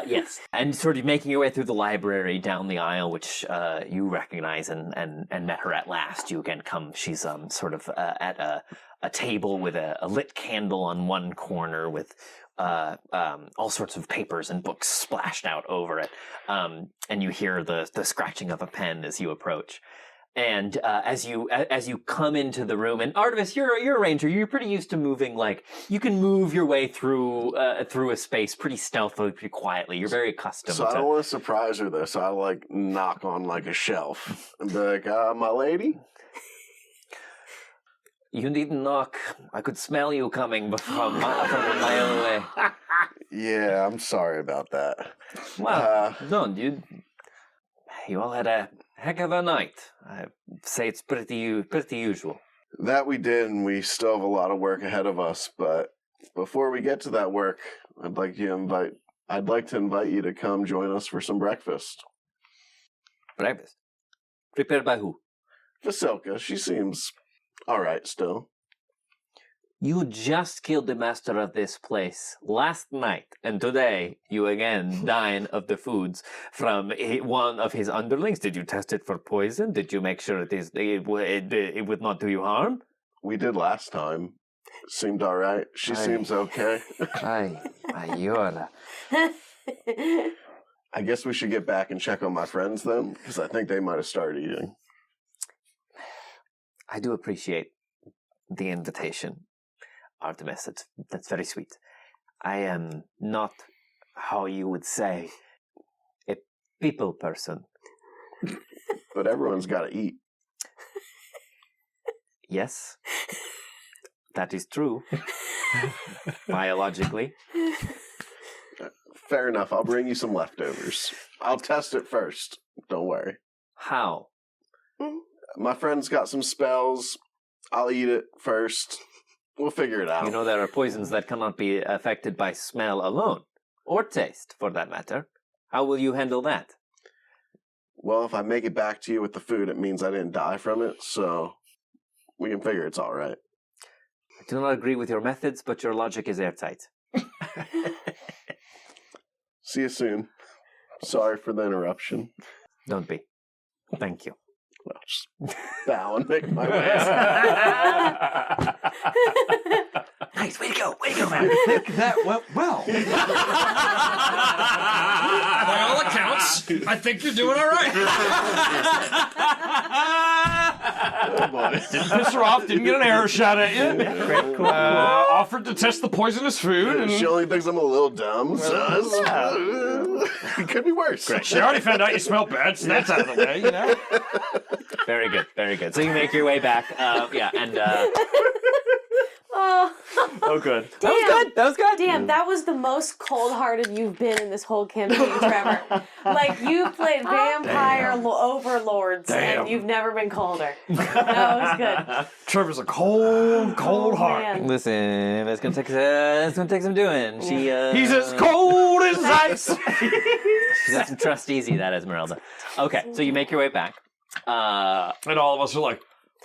Yes. And sort of making your way through the library down the aisle, which you recognize and met her at last. You again come, she's sort of at a table with a lit candle on one corner with all sorts of papers and books splashed out over it. And you hear the scratching of a pen as you approach. And as you come into the room, and Artemis, you're a ranger. You're pretty used to moving. Like you can move your way through a space pretty stealthily, pretty quietly. You're very accustomed. So I don't want to surprise her though. So I like knock on like a shelf and be like, "My lady." You needn't knock. I could smell you coming from a mile away. Yeah, I'm sorry about that. Well, no, dude. You all had a heck of a night. I'd say it's pretty usual. That we did, and we still have a lot of work ahead of us. But before we get to that work, I'd like to invite you to come join us for some breakfast. Breakfast? Prepared by who? Vasilka. She seems all right still. You just killed the master of this place last night, and today you again dine of the foods from one of his underlings. Did you test it for poison? Did you make sure it would not do you harm? We did last time. Seemed all right. She seems okay. Ayora. I guess we should get back and check on my friends then, because I think they might have started eating. I do appreciate the invitation, Artemis. That's very sweet. I am not, how you would say, a people person. But everyone's got to eat. Yes, that is true. Biologically. Fair enough. I'll bring you some leftovers. I'll test it first. Don't worry. How? My friend's got some spells. I'll eat it first. We'll figure it out. You know, there are poisons that cannot be affected by smell alone, or taste, for that matter. How will you handle that? Well, if I make it back to you with the food, it means I didn't die from it, so we can figure it's all right. I do not agree with your methods, but your logic is airtight. See you soon. Sorry for the interruption. Don't be. Thank you. I'll just bow and make my way. Nice, way to go, man. That went well. By all accounts, I think you're doing all right. Oh boy. Didn't piss her off, didn't get an arrow shot at you. Great, cool. Offered to test the poisonous food. And She only thinks I'm a little dumb, so it could be worse. she already found out you smell bad, so that's out of the way, you know? Very good, very good. So you make your way back, and Oh, Oh, good. damn. that was good. Damn, that was the most cold-hearted you've been in this whole campaign, Trevor. Like, you've played vampire overlords, and you've never been colder. That was good. Trevor's a cold heart. Man. Listen, it's gonna take some doing. He's as cold as ice. She's got some trust easy, that Esmeralda. Okay, so you make your way back. And all of us are like,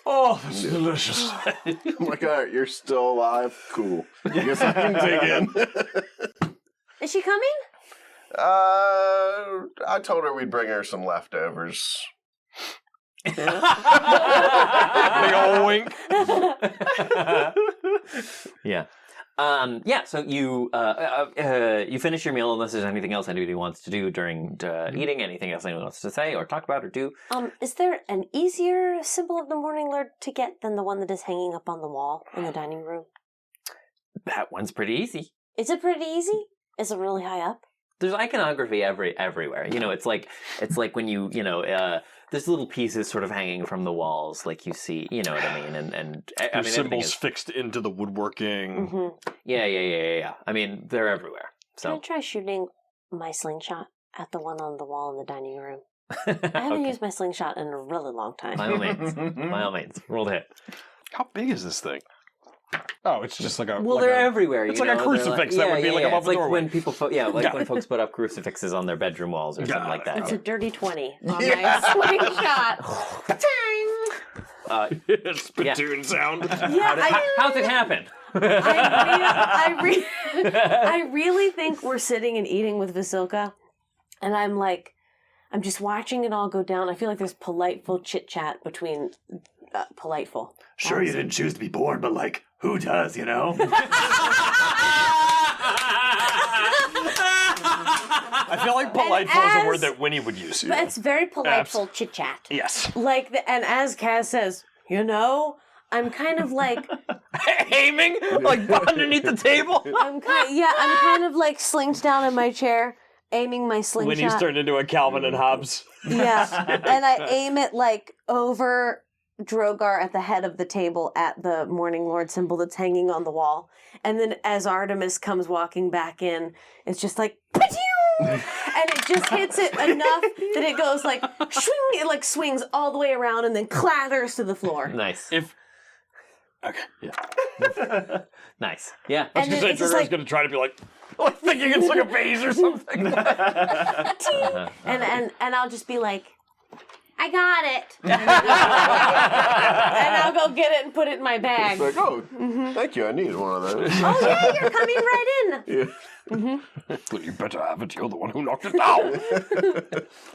oh, this is delicious. I'm like, all right, you're still alive? Cool. I guess I can dig in. Is she coming? I told her we'd bring her some leftovers. Big old wink. Yeah. So you you finish your meal unless there's anything else anybody wants to do during eating, anything else anyone wants to say or talk about or do. Is there an easier symbol of the Morning Lord to get than the one that is hanging up on the wall in the dining room? That one's pretty easy. Is it pretty easy? Is it really high up? There's iconography everywhere. You know, it's like when there's little pieces sort of hanging from the walls, like you see. You know what I mean? And I mean, symbols fixed into the woodworking. Mm-hmm. Yeah. I mean, they're everywhere. Can I So try shooting my slingshot at the one on the wall in the dining room? I haven't used my slingshot in a really long time. by all means, roll to hit. How big is this thing? Oh, it's just like a... Well, like they're a- everywhere. It's you like a know? crucifix that would be like above It's the like doorway. when people, when folks put up crucifixes on their bedroom walls or something like that. It's a dirty 20 on my slingshot. Spittoon sound. How's it happen? I really think we're sitting and eating with Vasilka, and I'm just watching it all go down. I feel like there's politeful chit-chat between politeful. Sure, you didn't choose to be born, but like, who does, you know? I feel like politeful is a word that Winnie would use. But it's very politeful chit-chat. Yes. And as Kaz says, you know, I'm kind of like... Aiming? Like underneath the table? I'm kind of like slinked down in my chair, aiming my slingshot. Winnie's turned into a Calvin and Hobbes. Yeah, and I aim it like over Drogar at the head of the table at the Morning Lord symbol that's hanging on the wall. And then as Artemis comes walking back in, it's just like, and it just hits it enough that it goes like, swing, it like swings all the way around and then clatters to the floor. Nice. Okay, yeah. Nice. Yeah. I was going to say, Drogar's going to try to be like thinking it's like a vase or something. And I'll just be like, I got it. And I'll go get it and put it in my bag. It's like, thank you, I needed one of those. Oh yeah, you're coming right in. Yeah. Well, you better have it. You're the one who knocked it down.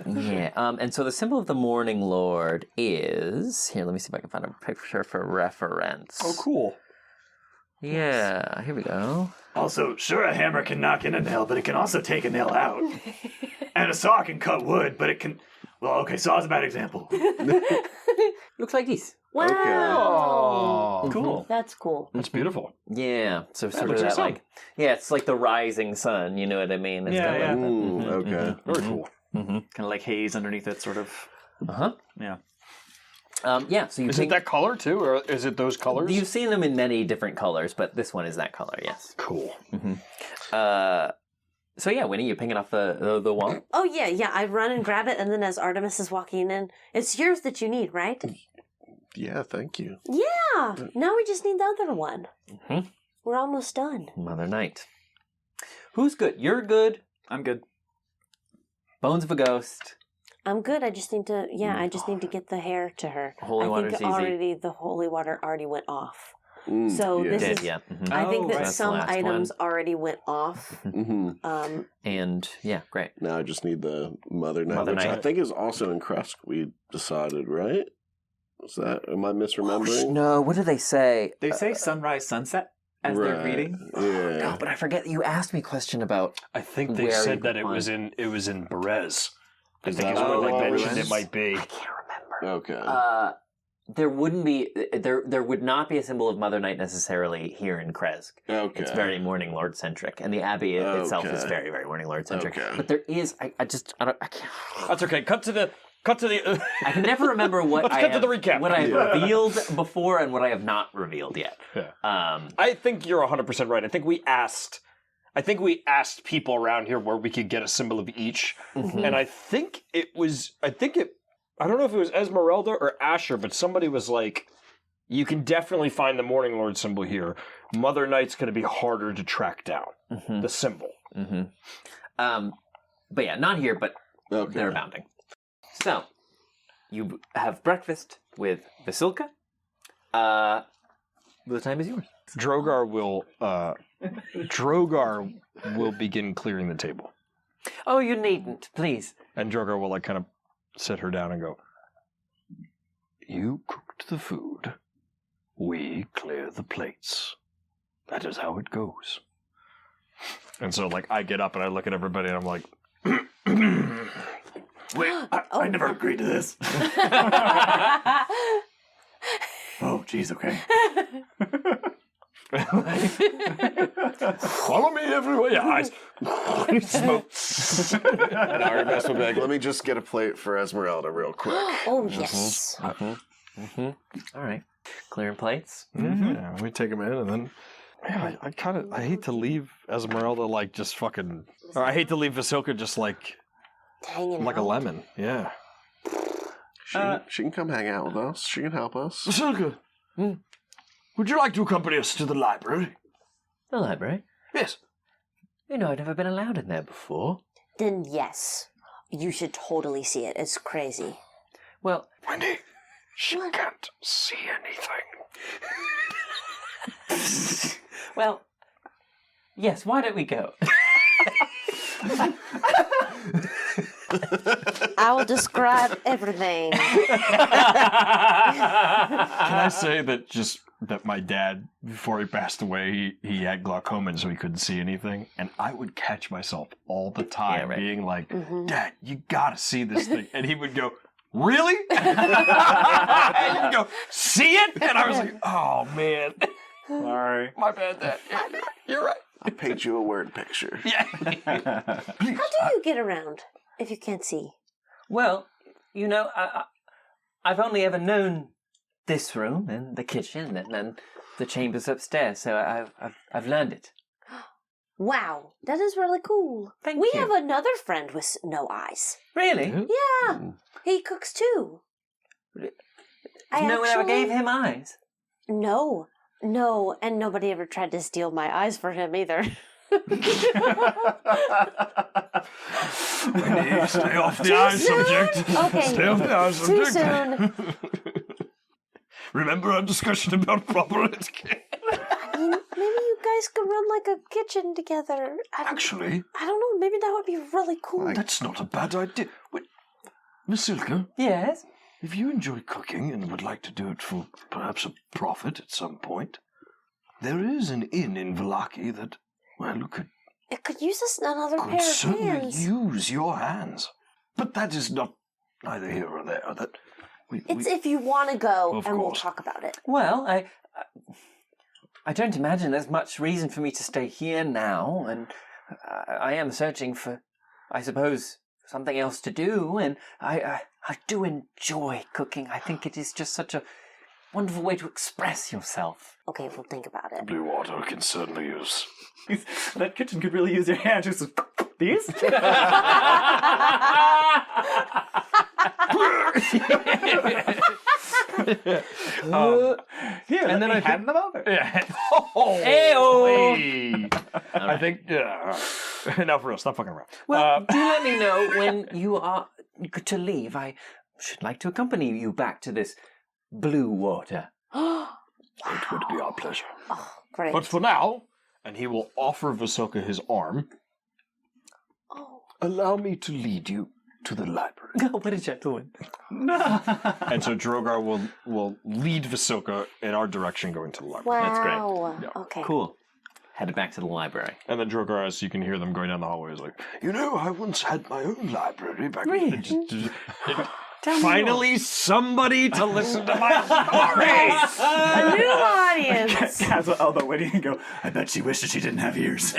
Yeah. And so the symbol of the Morning Lord is here. Let me see if I can find a picture for reference. Oh, cool. Yeah. Here we go. Also, sure, a hammer can knock in a nail, but it can also take a nail out. And a saw can cut wood, but it can... Well, okay, saw's a bad example. Looks like this. Wow. Oh, Cool. That's cool. That's beautiful. Yeah. So sort of looks like that sun. like, yeah, it's like the rising sun. You know what I mean? It's Yeah, kinda yeah. like that. Okay. Very cool. Kind of like haze underneath it, sort of. Yeah. Yeah. So you Is it that color too, or is it those colors? You've seen them in many different colors, but this one is that color. Yes. Cool. So yeah, Winnie, you ping it off the wall. Oh yeah. I run and grab it, and then as Artemis is walking in, it's yours that you need, right? Yeah, thank you. Yeah. Now we just need the other one. Mhm. We're almost done. Mother Night. Who's good? You're good. I'm good. Bones of a ghost. I'm good. I just need to. Yeah, I just need to get the hair to her. Holy water's I think already the holy water already went off. So yeah. this Did, is. yeah. Mhm. I think that That's the some last items one. already went off. And yeah, great. Now I just need the Mother Knight, Mother which I Knight. think is also in Krezk. We decided, right? Is that? Am I misremembering? No, what do they say? They say sunrise, sunset as they're reading. Yeah. No, but I forget. You asked me a question about. I think they Where you said that could it was in Berez. I Is think that is what what they it mentioned was? it might be. I can't remember. Okay. There wouldn't be. There would not be a symbol of Mother Night necessarily here in Krezk. Okay. It's very Morning Lord centric, and the Abbey itself is Okay. very, very Morning Lord centric. Okay. But there is. I can't. That's okay. Cut to the. I can never remember what Let's I get to have, the recap. what I have revealed before and what I have not revealed yet. Yeah. Um, I think you're 100% right. I think we asked people around here where we could get a symbol of each, and I think it. I don't know if it was Esmeralda or Asher, but somebody was like, "You can definitely find the Morning Lord symbol here. Mother Night's going to be harder to track down. The symbol." But yeah, not here, but they're abounding. So, you have breakfast with Vasilka. The time is yours. Drogar will begin clearing the table, Oh, you needn't, please. and Drogar will like kind of sit her down and go, "You cooked the food. We clear the plates. That is how it goes." And so, like, I get up and I look at everybody and I'm like, Wait, I never agreed to this. Oh, jeez, okay. "Follow me everywhere, your eyes." Smoke. And Artemis will be like, let me just get a plate for Esmeralda real quick. Oh yes. All right. Clearing plates. Yeah, we take them in and then. Yeah, I hate to leave Esmeralda like just fucking. Or I hate to leave Vasilka just like Hanging a out. lemon. Yeah. She can come hang out with us. She can help us. Vasilka, would you like to accompany us to the library? The library? Yes. You know, I've never been allowed in there before. Then yes, you should totally see it. It's crazy. Well, Winnie, she can't see anything. well, yes, why don't we go? I will describe everything. Can I say that my dad, before he passed away, he had glaucoma, so he couldn't see anything, and I would catch myself all the time being like, "Dad, you gotta see this thing," and he would go, "Really?" And he'd go, "See it?" And I was like, "Oh man, Sorry. my bad, Dad. Yeah, you're right." I'll paint you a word picture. Yeah. How do you get around if you can't see? Well, you know, I've only ever known this room and the kitchen and the chambers upstairs, so I've learned it. Wow, that is really cool. Thank we you. have another friend with no eyes. Really? Yeah, he cooks too. No one ever gave him eyes. No, and nobody ever tried to steal my eyes for him either. Stay off the eye subject. Okay. Stay off the eye Too subject. soon. Remember our discussion about proper etiquette? I mean, maybe you guys could run like a kitchen together. Actually, I don't know. Maybe that would be really cool. that's not a bad idea. Wait, Vasilka, Yes? if you enjoy cooking and would like to do it for perhaps a profit at some point, there is an inn in Vallaki that, well, It could use another could pair of certainly hands. use your hands. But that is not neither here or there. That It's if you want to go, Of and we'll course. talk about it. Well, I don't imagine there's much reason for me to stay here now, and I am searching for, I suppose, something else to do, and I do enjoy cooking. I think it is just such a wonderful way to express yourself. Okay, we'll think about it. blue water can certainly use. That kitchen could really use your hands. Just these? Here, And then I hand them over. Yeah. Ayo! Hey. I think. Yeah. Now for real, stop fucking around. Well, do let me know when you are to leave, I should like to accompany you back to this blue water. It would be our pleasure. Oh, great. But for now, and he will offer Visoka his arm, allow me to lead you to the library. Oh, what a gentleman. And so Drogar will lead Visoka in our direction going to the library. Wow. That's great. Yeah. Okay. Cool. Headed back to the library. And then Drogar, as you can hear them going down the hallway, is like, I once had my own library back in the finally somebody to listen to my stories! A new audience. Kasle elbow Winnie and go, I bet she wishes she didn't have ears.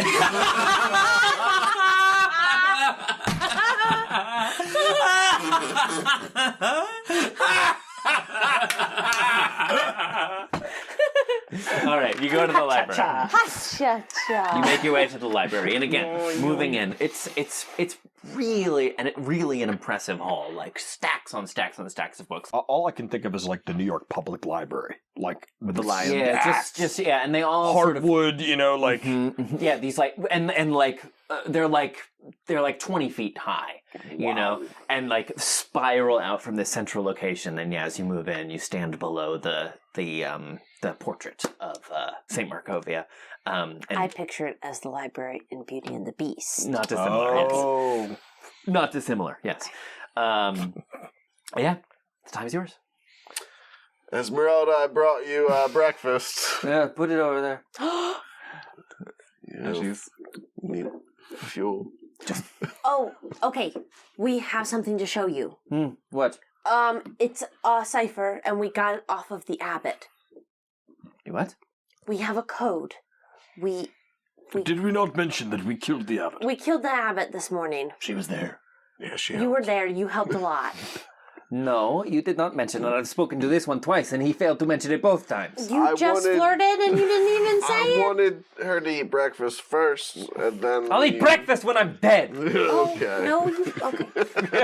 All right, you go to the library. Ha-cha-cha. You make your way to the library, and again, moving in, it's really an impressive hall, like stacks on stacks on stacks of books. All I can think of is like the New York Public Library, like with the lion. Yeah, just and they all hardwood, like yeah, these like and like they're like 20 feet high, you know, and like spiral out from this central location. And yeah, as you move in, you stand below the portrait of Saint Markovia. And I picture it as the library in Beauty and the Beast. not dissimilar. Yes. Not dissimilar. Yes. Yeah, the time is yours. Esmeralda, I brought you breakfast. Yeah, put it over there. Need fuel. Oh, okay. We have something to show you. What? It's a cipher, and we got it off of the Abbott. What? We have a code. We Did we not mention that we killed the Abbott? We killed the Abbott this morning. She was there. Yeah, she You were there. You helped a lot. No, you did not mention it. I've spoken to this one twice, and he failed to mention it both times. You flirted, and you didn't even say I it? wanted her to eat breakfast first, and then... I'll eat breakfast when I'm dead. Okay. No, okay.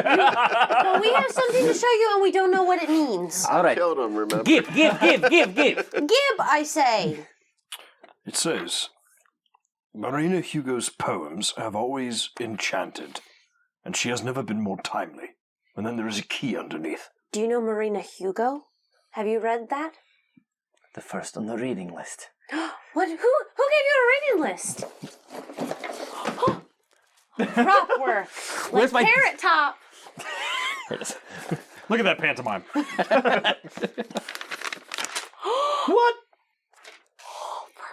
No, we have something to show you, and we don't know what it means. All right. Killed him, remember? Give. Gib, I say. It says, Marina Hugo's poems have always enchanted, and she has never been more timely. And then there is a key underneath. Do you know Marina Hugo? Have you read that? The first on the reading list. What? Who gave you a reading list? Prop work. Where's my- Carrot Top. Here it is. Look at that pantomime. What?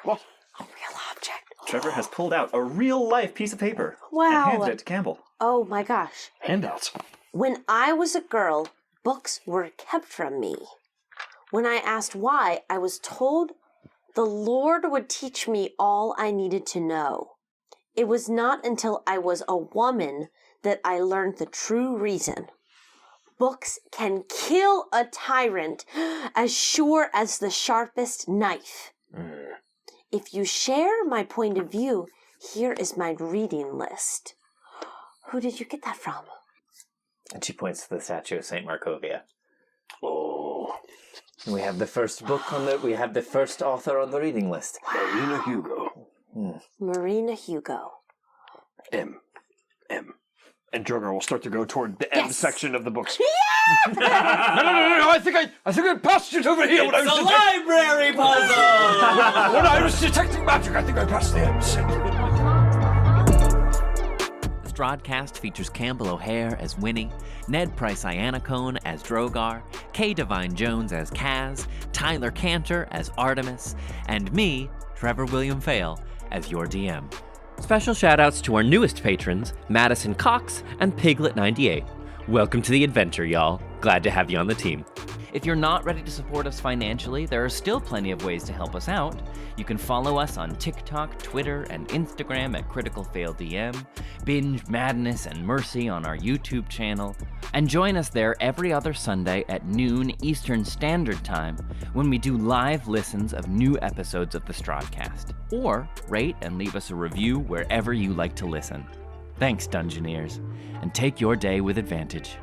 What? A real object. Trevor has pulled out a real life piece of paper Wow. and handed it to Campbell. Oh my gosh. Handouts. When I was a girl, books were kept from me. When I asked why, I was told the Lord would teach me all I needed to know. It was not until I was a woman that I learned the true reason. Books can kill a tyrant as sure as the sharpest knife. If you share my point of view, here is my reading list. Who did you get that from? And she points to the statue of Saint Markovia. Oh, And we have the first book we have the first author on the reading list. Marina Hugo. Marina Hugo. M. And Drogar will start to go toward the M section of the books. No, I think I passed it over here when I was library puzzle! when I was detecting magic. I think I passed the M section. Strahdcast features Campbell O'Hare as Winnie, Ned Pryce Iannacone as Drogar, Kay Devine-Jones as Kaz, Tyler Kanter as Artemis, and me, Trevor William Fayle, as your DM. Special shoutouts to our newest patrons, Madison Cox and Piglet98. Welcome to the adventure, y'all. Glad to have you on the team. If you're not ready to support us financially, there are still plenty of ways to help us out. You can follow us on TikTok, Twitter, and Instagram at Critical Fail DM, binge Madness and Mercy on our YouTube channel, and join us there every other Sunday at noon Eastern Standard Time when we do live listens of new episodes of the Strahdcast. Or rate and leave us a review wherever you like to listen. Thanks, Dungeoneers, and take your day with advantage.